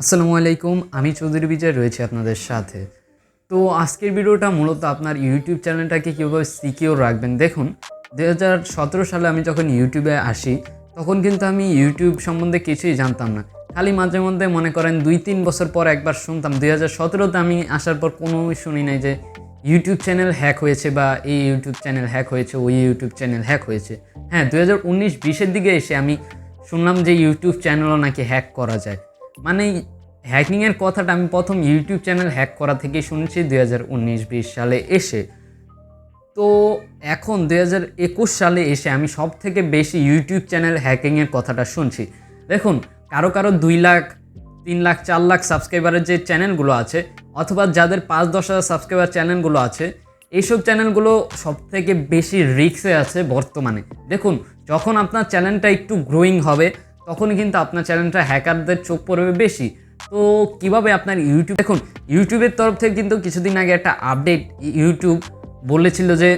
আসসালামু আলাইকুম, আমি চৌধুরী বিজয় রয়েছি আপনাদের সাথে। তো আজকের ভিডিওটা মূলত আপনার ইউটিউব চ্যানেলটাকে কীভাবে সিকিউর রাখবেন। দেখুন, 2017 সালে আমি যখন ইউটিউবে আসি তখন কিন্তু আমি ইউটিউব সম্বন্ধে কিছুই জানতাম না। খালি মাঝে মধ্যে মনে করেন 2-3 বছর পর একবার শুনতাম। 2017তে আমি আসার পর কোনোই শুনি নাই যে ইউটিউব চ্যানেল হ্যাক হয়েছে বা এই ইউটিউব চ্যানেল হ্যাক হয়েছে, ওই ইউটিউব চ্যানেল হ্যাক হয়েছে। হ্যাঁ, 2019-20-এর দিকে এসে আমি শুনলাম যে ইউটিউব চ্যানেলও নাকি হ্যাক করা যায়। মানে হ্যাকিংয়ের কথাটা আমি প্রথম ইউটিউব চ্যানেল হ্যাক করা থেকেই শুনছি 2019-20 সালে এসে। তো এখন 2021 সালে এসে আমি সব থেকে বেশি ইউটিউব চ্যানেল হ্যাকিংয়ের কথাটা শুনছি। দেখুন, কারো 2 লাখ, 3 লাখ, 4 লাখ সাবস্ক্রাইবারের যে চ্যানেলগুলো আছে, অথবা যাদের 5-10 হাজার সাবস্ক্রাইবার চ্যানেলগুলো আছে, এইসব চ্যানেলগুলো সব থেকে বেশি রিস্কে আছে বর্তমানে। দেখুন, যখন আপনার চ্যানেলটা একটু গ্রোয়িং হবে তখনই কিন্তু আপনার চ্যানেলটা হ্যাকারদের চোখ পড়বে বেশি। তো কিভাবে আপনার ইউটিউব, দেখুন ইউটিউবের তরফ থেকে কিন্তু কিছুদিন আগে একটা আপডেট ইউটিউব বলেছিল যে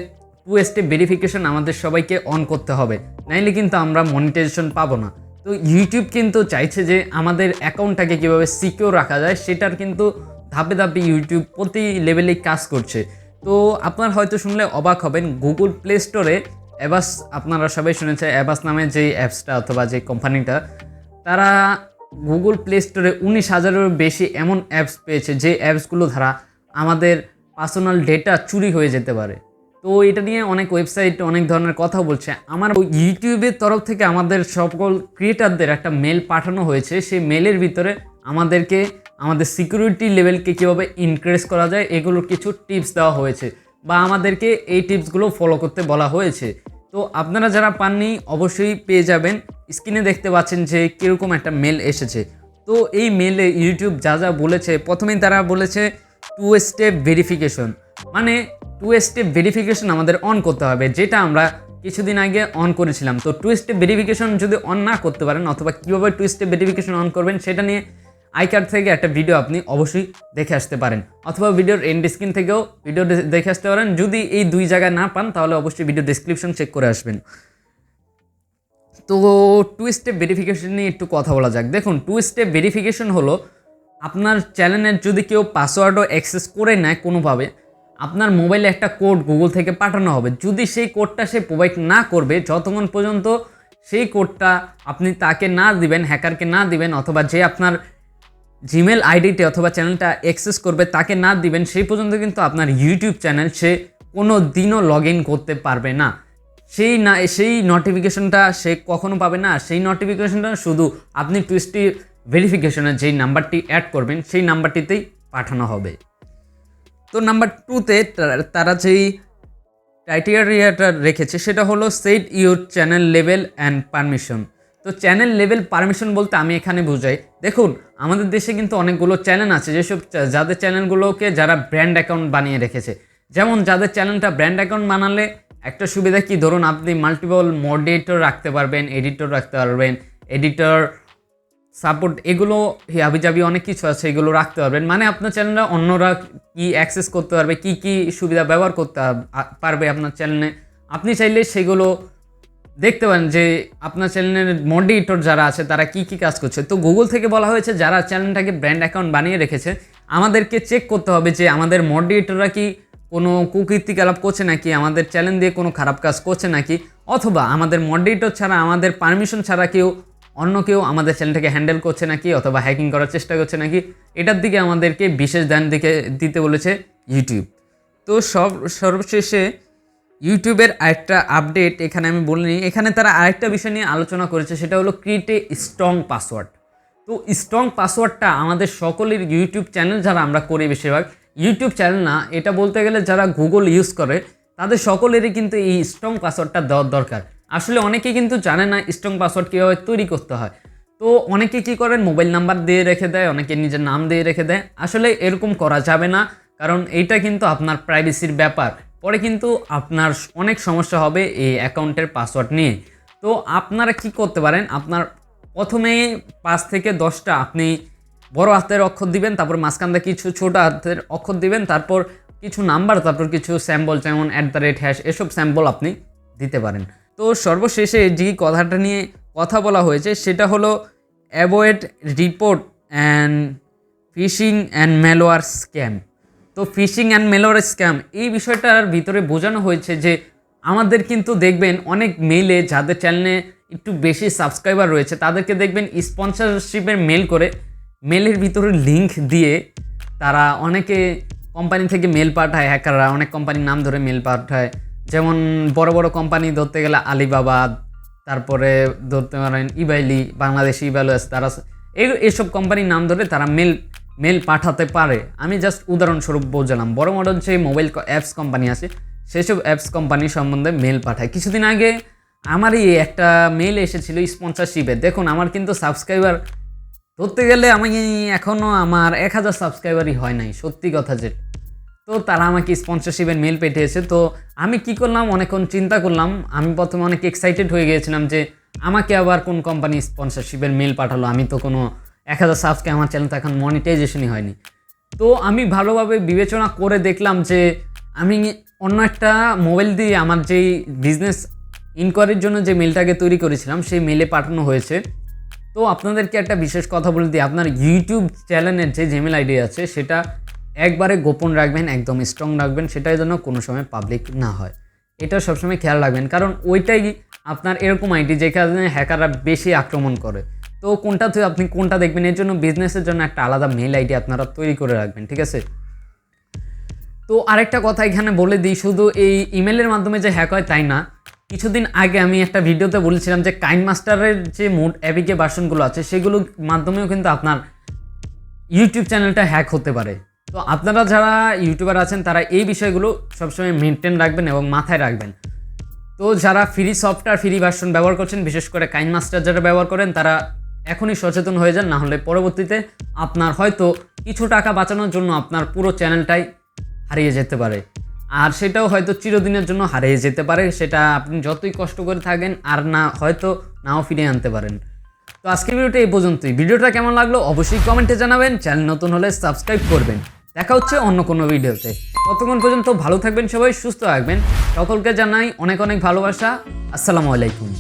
2 স্টেপ ভেরিফিকেশন আমাদের সবাইকে অন করতে হবে, নাইলে কিন্তু আমরা মনিটাইজেশন পাবো না। তো ইউটিউব কিন্তু চাইছে যে আমাদের অ্যাকাউন্টটাকে কীভাবে সিকিউর রাখা যায় সেটার কিন্তু ধাপে ধাপে ইউটিউব প্রতি লেভেলেই কাজ করছে। তো আপনার হয়তো শুনলে অবাক হবেন, গুগল প্লে স্টোরে অ্যাবাস, আপনারা সবাই শুনেছে অ্যাবাস নামে যেই অ্যাপসটা অথবা যে কোম্পানিটা, তারা গুগল প্লে স্টোরে 19,000-এরও বেশি এমন অ্যাপস পেয়েছে যে অ্যাপসগুলো দ্বারা আমাদের পার্সোনাল ডেটা চুরি হয়ে যেতে পারে। তো এটা নিয়ে অনেক ওয়েবসাইট অনেক ধরনের কথা বলছে। আমার ইউটিউবের তরফ থেকে আমাদের সকল ক্রিয়েটারদের একটা মেল পাঠানো হয়েছে। সেই মেলের ভিতরে আমাদেরকে আমাদের সিকিউরিটি লেভেলকে কীভাবে ইনক্রিজ করা যায় এগুলোর কিছু টিপস দেওয়া হয়েছে, বা আমাদেরকে এই টিপসগুলো ফলো করতে বলা হয়েছে। তো আপনারা যারা পাননি অবশ্যই পেয়ে যাবেন। স্ক্রিনে দেখতে পাচ্ছেন যে কীরকম একটা মেল এসেছে। তো এই মেলে ইউটিউব যা যা বলেছে, প্রথমেই তারা বলেছে 2 স্টেপ ভেরিফিকেশন, মানে 2 স্টেপ ভেরিফিকেশন আমাদের অন করতে হবে, যেটা আমরা কিছুদিন আগে অন করেছিলাম। তো 2 স্টেপ ভেরিফিকেশন যদি অন না করতে পারেন, অথবা কীভাবে 2 স্টেপ ভেরিফিকেশন অন করবেন সেটা নিয়ে আইকার্ড থেকে একটা ভিডিও আপনি অবশ্যই দেখে আসতে পারেন, অথবা ভিডিওর এন্ড স্ক্রিন থেকেও ভিডিও দেখে আসতে পারেন। যদি এই 2 জায়গায় না পান তাহলে অবশ্যই ভিডিও ডেসক্রিপশন চেক করে আসবেন। তো 2 স্টেপ ভেরিফিকেশন নিয়ে একটু কথা বলা যাক। দেখুন, 2 স্টেপ ভেরিফিকেশন হলো আপনার চ্যানেলের যদি কেউ পাসওয়ার্ডও অ্যাক্সেস করে নেয় কোনোভাবে, আপনার মোবাইলে একটা কোড গুগল থেকে পাঠানো হবে। যদি সেই কোডটা সে প্রোভাইড না করবে, যতক্ষণ পর্যন্ত সেই কোডটা আপনি তাকে না দিবেন, হ্যাকারকে না দিবেন, অথবা যে আপনার জিমেল আইডিটি অথবা চ্যানেলটা অ্যাক্সেস করবে তাকে না দিবেন, সেই পর্যন্ত কিন্তু আপনার ইউটিউব চ্যানেল সে কোনো দিনও লগ ইন করতে পারবে না। সেই নোটিফিকেশনটা সে কখনো পাবে না। সেই নোটিফিকেশনটা শুধু আপনি 2 স্টেপ ভেরিফিকেশনের যেই নাম্বারটি অ্যাড করবেন সেই নাম্বারটিতেই পাঠানো হবে। তো নাম্বার 2তে তারা যেই ক্রাইটেরিয়াটা রেখেছে সেটা হলো set your channel level and permission. তো চ্যানেল লেভেল পারমিশন বলতে আমি এখানে বুঝাই, দেখুন আমাদের দেশে কিন্তু অনেকগুলো চ্যানেল আছে যেসব যাদের চ্যানেলগুলোকে যারা ব্র্যান্ড অ্যাকাউন্ট বানিয়ে রেখেছে। যেমন যাদের চ্যানেলটা ব্র্যান্ড অ্যাকাউন্ট বানালে একটা সুবিধা কি, ধরুন আপনি মাল্টিপল মডারেটর রাখতে পারবেন, এডিটর রাখতে পারবেন, এডিটর সাপোর্ট, এগুলো হাবিজাবি অনেক কিছু আছে, এগুলো রাখতে পারবেন। মানে আপনার চ্যানেলটা অন্যরা কি অ্যাক্সেস করতে পারবে, কি কি সুবিধা ব্যবহার করতে পারবে আপনার চ্যানেলে, আপনি চাইলে সেগুলো দেখতে পারেন যে আপনার চ্যানেলের মডারেটর যারা আছে তারা কি কি কাজ করছে। তো গুগল থেকে বলা হয়েছে যারা চ্যানেলটাকে ব্র্যান্ড অ্যাকাউন্ট বানিয়ে রেখেছে আমাদেরকে চেক করতে হবে যে আমাদের মডারেটররা কি কোনো কুকীর্তিকলাপ করছে নাকি, আমাদের চ্যানেল দিয়ে কোনো খারাপ কাজ করছে নাকি, অথবা আমাদের মডারেটর ছাড়া, আমাদের পারমিশন ছাড়া অন্য কেউ আমাদের চ্যানেলটাকে হ্যান্ডেল করছে নাকি, অথবা হ্যাকিং করার চেষ্টা করছে নাকি, এটার দিকে আমাদেরকে বিশেষ ধ্যান দিতে বলেছে ইউটিউব। তো সর্বশেষে ইউটিউবের আরেকটা আপডেট এখানে আমি বলিনি, এখানে তারা আরেকটা বিষয় নিয়ে আলোচনা করেছে, সেটা হলো ক্রিয়েট এ স্ট্রং পাসওয়ার্ড। তো স্ট্রং পাসওয়ার্ডটা আমাদের সকলের ইউটিউব চ্যানেল যারা আমরা করি, বেশিরভাগ ইউটিউব চ্যানেল না, এটা বলতে গেলে যারা গুগল ইউজ করে তাদের সকলেরই কিন্তু এই স্ট্রং পাসওয়ার্ডটা দেওয়ার দরকার। আসলে অনেকে কিন্তু জানে না স্ট্রং পাসওয়ার্ড কীভাবে তৈরি করতে হয়। তো অনেকে কী করেন, মোবাইল নাম্বার দিয়ে রেখে দেয়, অনেকে নিজের নাম দিয়ে রেখে দেয়। আসলে এরকম করা যাবে না, কারণ এইটা কিন্তু আপনার প্রাইভেসির ব্যাপার। পরে কিন্তু আপনার অনেক সমস্যা হবে এই অ্যাকাউন্টের পাসওয়ার্ড নিয়ে। তো আপনারা কি করতে পারেন, আপনার প্রথমে 5 থেকে 10টা আপনি বড় হাতের অক্ষর দিবেন, তারপর মাঝখানটা কিছু ছোট হাতের অক্ষর দিবেন, তারপর কিছু নাম্বার, তারপর কিছু স্যাম্বল যেমন @# এসব স্যাম্বল আপনি দিতে পারেন। তো সর্বশেষে যে কথাটা নিয়ে কথা বলা হয়েছে সেটা হলো avoid report and phishing and malware scam. তো ফিশিং অ্যান্ড ম্যালওয়্যার স্ক্যাম এই বিষয়টার ভিতরে বোঝানো হয়েছে যে আমাদের কিন্তু দেখবেন অনেক মেলে যাদের চ্যানেলে একটু বেশি সাবস্ক্রাইবার রয়েছে তাদেরকে দেখবেন স্পন্সরশিপের মেল করে মেলের ভিতরে লিঙ্ক দিয়ে তারা অনেকে কোম্পানি থেকে মেল পাঠায়, হ্যাকাররা অনেক কোম্পানির নাম ধরে মেল পাঠায়। যেমন বড় বড় কোম্পানি ধরতে গেলে আলিবাবা, তারপরে ধরতে পারেন ইবাইলি, বাংলাদেশি ইবাইলস, তারা এইসব কোম্পানির নাম ধরে তারা মেল পাঠাতে পারে। আমি জাস্ট উদাহরণস্বরূপ বোঝালাম। বড় মডেল যে মোবাইল অ্যাপস কোম্পানি আছে সেসব অ্যাপস কোম্পানি সম্বন্ধে মেল পাঠায়। কিছুদিন আগে আমারই একটা মেল এসেছিল স্পন্সরশিপে। দেখুন আমার কিন্তু সাবস্ক্রাইবার ধরতে গেলে আমি এখনও আমার 1000 সাবস্ক্রাইবারই হয় নাই, সত্যি কথা যেটা। তো তারা আমাকে স্পন্সরশিপের মেল পাঠিয়েছে। তো আমি কি করলাম, অনেকক্ষণ চিন্তা করলাম। আমি প্রথমে অনেক এক্সাইটেড হয়ে গিয়েছিলাম যে আমাকে আবার কোন কোম্পানি স্পন্সরশিপের মেল পাঠালো, আমি তো কোনো 1000 সাবস্ক্রাইব, আমার চ্যানেল তো এখন মনিটাইজেশনই হয়নি। তো আমি ভালোভাবে বিবেচনা করে দেখলাম যে আমি অন্য একটা মোবাইল দিয়ে আমার যেই বিজনেস ইনকোয়ারির জন্য যে মেলটাকে তৈরি করেছিলাম সেই মেলে পাঠানো হয়েছে। তো আপনাদেরকে একটা বিশেষ কথা বলে দিই, আপনার ইউটিউব চ্যানেলের যে জিমেল আইডি আছে সেটা একবারে গোপন রাখবেন, একদম স্ট্রং রাখবেন, সেটাই যেন কোনো সময় পাবলিক না হয়। এটা সবসময় খেয়াল রাখবেন, কারণ ওইটাই আপনার এরকম আইডি যেখানে হ্যাকাররা বেশি আক্রমণ করে। তো কোনটা থেকে আপনি কোনটা দেখবেন, এর জন্য বিজনেসের জন্য একটা আলাদা মেল আইডি আপনারা তৈরি করে রাখবেন, ঠিক আছে? তো আরেকটা কথা এখানে বলে দিই, শুধু এই ইমেলের মাধ্যমে যে হ্যাক হয় তাই না। কিছুদিন আগে আমি একটা ভিডিওতে বলেছিলাম যে কাইনমাস্টারের যে মোড অ্যাপিকে ভার্সনগুলো আছে সেগুলোর মাধ্যমেও কিন্তু আপনার ইউটিউব চ্যানেলটা হ্যাক হতে পারে। তো আপনারা যারা ইউটিউবার আছেন তারা এই বিষয়গুলো সবসময় মেনটেন রাখবেন এবং মাথায় রাখবেন। তো যারা ফ্রি সফটওয়্যার, ফ্রি ভার্সন ব্যবহার করছেন, বিশেষ করে কাইনমাস্টার যারা ব্যবহার করেন তারা এখনই সচেতন হয়ে যান, না হলে পরবর্তীতে আপনার হয়তো কিছু টাকা বাঁচানোর জন্য আপনার পুরো চ্যানেলটাই হারিয়ে যেতে পারে। আর সেটাও হয়তো চিরদিনের জন্য হারিয়ে যেতে পারে। সেটা আপনি যতই কষ্ট করে থাকেন আর না হয়তো নাও ফিরিয়ে আনতে পারেন। তো আজকের ভিডিওটা এই পর্যন্তই। ভিডিওটা কেমন লাগলো অবশ্যই কমেন্টে জানাবেন। চ্যানেল নতুন হলে সাবস্ক্রাইব করবেন। দেখা হচ্ছে অন্য কোনো ভিডিওতে। ততক্ষণ পর্যন্ত ভালো থাকবেন সবাই, সুস্থ থাকবেন। সকলকে জানাই অনেক অনেক ভালোবাসা। আসসালামু আলাইকুম।